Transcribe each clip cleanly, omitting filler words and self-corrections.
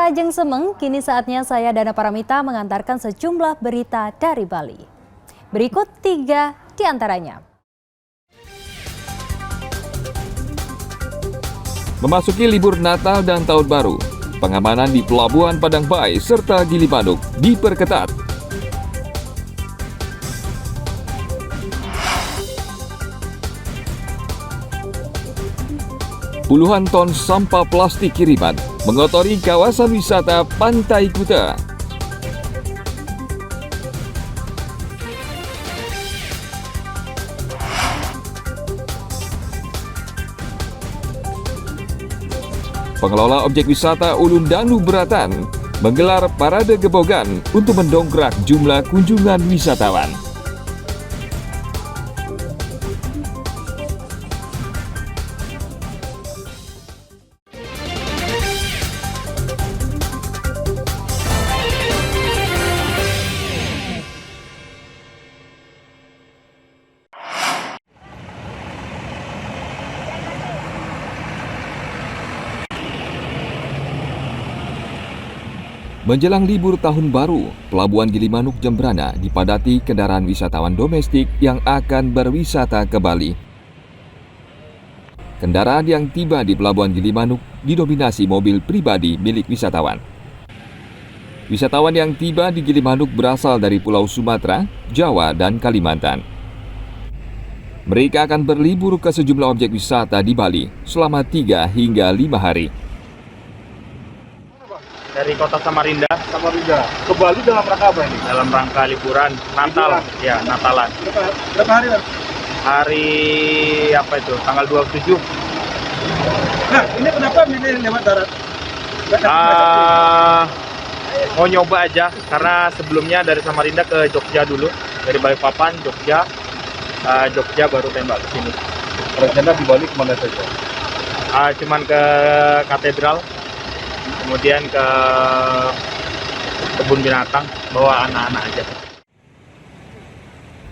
Pemirsa Ajeng Semeng, kini saatnya saya Dana Paramita mengantarkan sejumlah berita dari Bali. Berikut 3 di antaranya. Memasuki libur Natal dan Tahun Baru, pengamanan di Pelabuhan Padang Bayi serta Gilimanuk diperketat. Puluhan ton sampah plastik kiriman mengotori kawasan wisata Pantai Kuta. Pengelola objek wisata Ulun Danu Beratan menggelar parade gebogan untuk mendongkrak jumlah kunjungan wisatawan. Menjelang libur tahun baru, Pelabuhan Gilimanuk Jembrana dipadati kendaraan wisatawan domestik yang akan berwisata ke Bali. Kendaraan yang tiba di Pelabuhan Gilimanuk didominasi mobil pribadi milik wisatawan. Wisatawan yang tiba di Gilimanuk berasal dari Pulau Sumatera, Jawa, dan Kalimantan. Mereka akan berlibur ke sejumlah objek wisata di Bali selama 3 hingga 5 hari. Dari kota Samarinda Ke Bali dalam rangka apa ini? dalam rangka liburan Natal, ya Natalan. Berapa hari kan? Hari apa itu? Tanggal 27. Nah, ini kenapa milih lewat darat? Mau nyoba aja karena sebelumnya dari Samarinda ke Jogja dulu, dari Balikpapan, Jogja, Jogja baru tembak ke sini. Rencana di Bali kemana saja? Cuman ke katedral, kemudian ke kebun binatang, bawa anak-anak aja.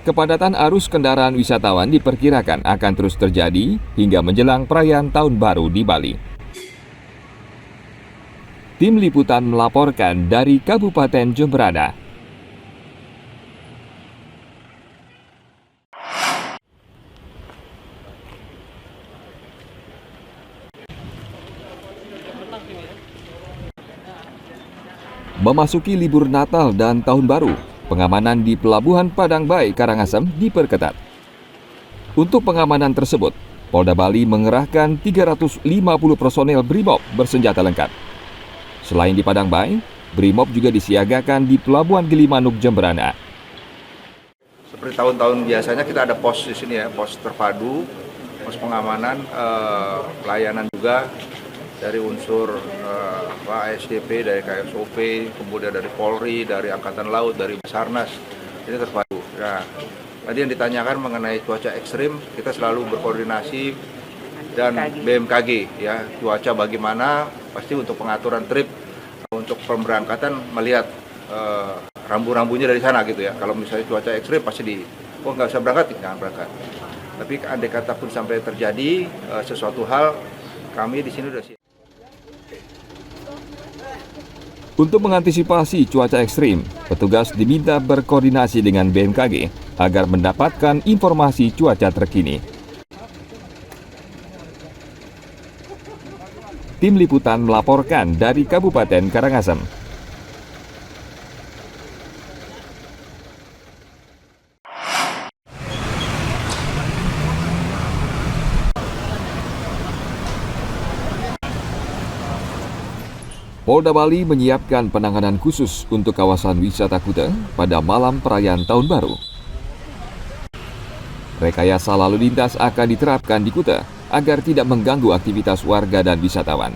Kepadatan arus kendaraan wisatawan diperkirakan akan terus terjadi hingga menjelang perayaan Tahun Baru di Bali. Tim Liputan melaporkan dari Kabupaten Jembrana. Memasuki libur Natal dan Tahun Baru, pengamanan di Pelabuhan Padang Bayi, Karangasem diperketat. Untuk pengamanan tersebut, Polda Bali mengerahkan 350 personel BRIMOB bersenjata lengkap. Selain di Padang Bayi, BRIMOB juga disiagakan di Pelabuhan Gilimanuk Jembrana. Seperti tahun-tahun biasanya kita ada pos di sini ya, pos terpadu, pos pengamanan, pelayanan juga dari unsur ASDP, dari KSOP, kemudian dari Polri, dari Angkatan Laut, dari Basarnas, ini terpadu. Nah, tadi yang ditanyakan mengenai cuaca ekstrim, kita selalu berkoordinasi dan BMKG ya, cuaca bagaimana, pasti untuk pengaturan trip, untuk pemberangkatan melihat rambu-rambunya dari sana gitu ya. Kalau misalnya cuaca ekstrim pasti nggak usah berangkat, jangan berangkat. Tapi andai kata pun sampai terjadi sesuatu hal, kami di sini sudah siap. Untuk mengantisipasi cuaca ekstrim, petugas diminta berkoordinasi dengan BMKG agar mendapatkan informasi cuaca terkini. Tim Liputan melaporkan dari Kabupaten Karangasem. Polda Bali menyiapkan penanganan khusus untuk kawasan wisata Kuta pada malam perayaan Tahun Baru. Rekayasa lalu lintas akan diterapkan di Kuta agar tidak mengganggu aktivitas warga dan wisatawan.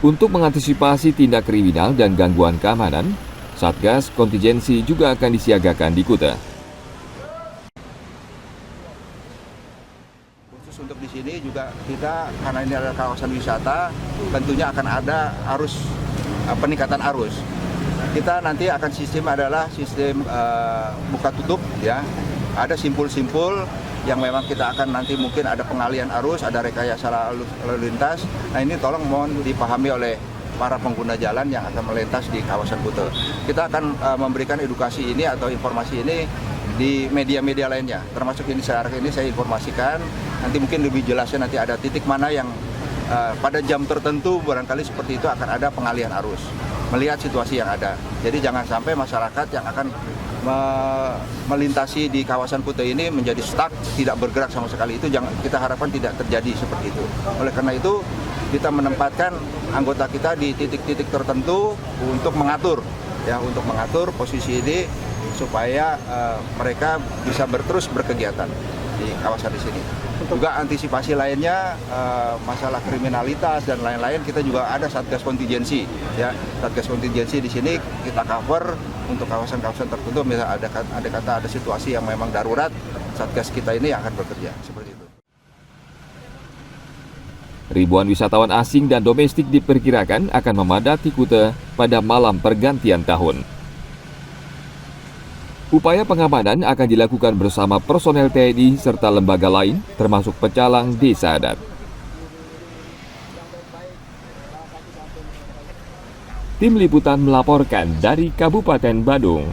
Untuk mengantisipasi tindak kriminal dan gangguan keamanan, Satgas kontingensi juga akan disiagakan di Kuta. Untuk di sini juga kita, karena ini adalah kawasan wisata, tentunya akan ada peningkatan arus. Kita nanti akan sistem adalah sistem buka tutup ya. Ada simpul-simpul yang memang kita akan nanti mungkin ada pengalian arus, ada rekayasa lalu lintas. Nah ini tolong mohon dipahami oleh para pengguna jalan yang akan melintas di kawasan Kuta. Kita akan memberikan edukasi ini atau informasi ini di media-media lainnya, termasuk ini saya informasikan. Nanti mungkin lebih jelasnya nanti ada titik mana yang pada jam tertentu barangkali seperti itu akan ada pengalihan arus, melihat situasi yang ada. Jadi jangan sampai masyarakat yang akan melintasi di kawasan Kuta ini menjadi stuck, tidak bergerak sama sekali. Itu kita harapkan tidak terjadi seperti itu. Oleh karena itu kita menempatkan anggota kita di titik-titik tertentu untuk mengatur posisi ini supaya mereka bisa terus berkegiatan di kawasan di sini. Juga antisipasi lainnya, masalah kriminalitas dan lain-lain, kita juga ada satgas kontingensi. Ya, satgas kontingensi di sini kita cover untuk kawasan-kawasan tertentu. Misalnya ada situasi yang memang darurat, satgas kita ini yang akan bekerja seperti itu. Ribuan wisatawan asing dan domestik diperkirakan akan memadati Kuta pada malam pergantian tahun. Upaya pengamanan akan dilakukan bersama personel TNI serta lembaga lain, termasuk pecalang desa adat. Tim Liputan melaporkan dari Kabupaten Badung.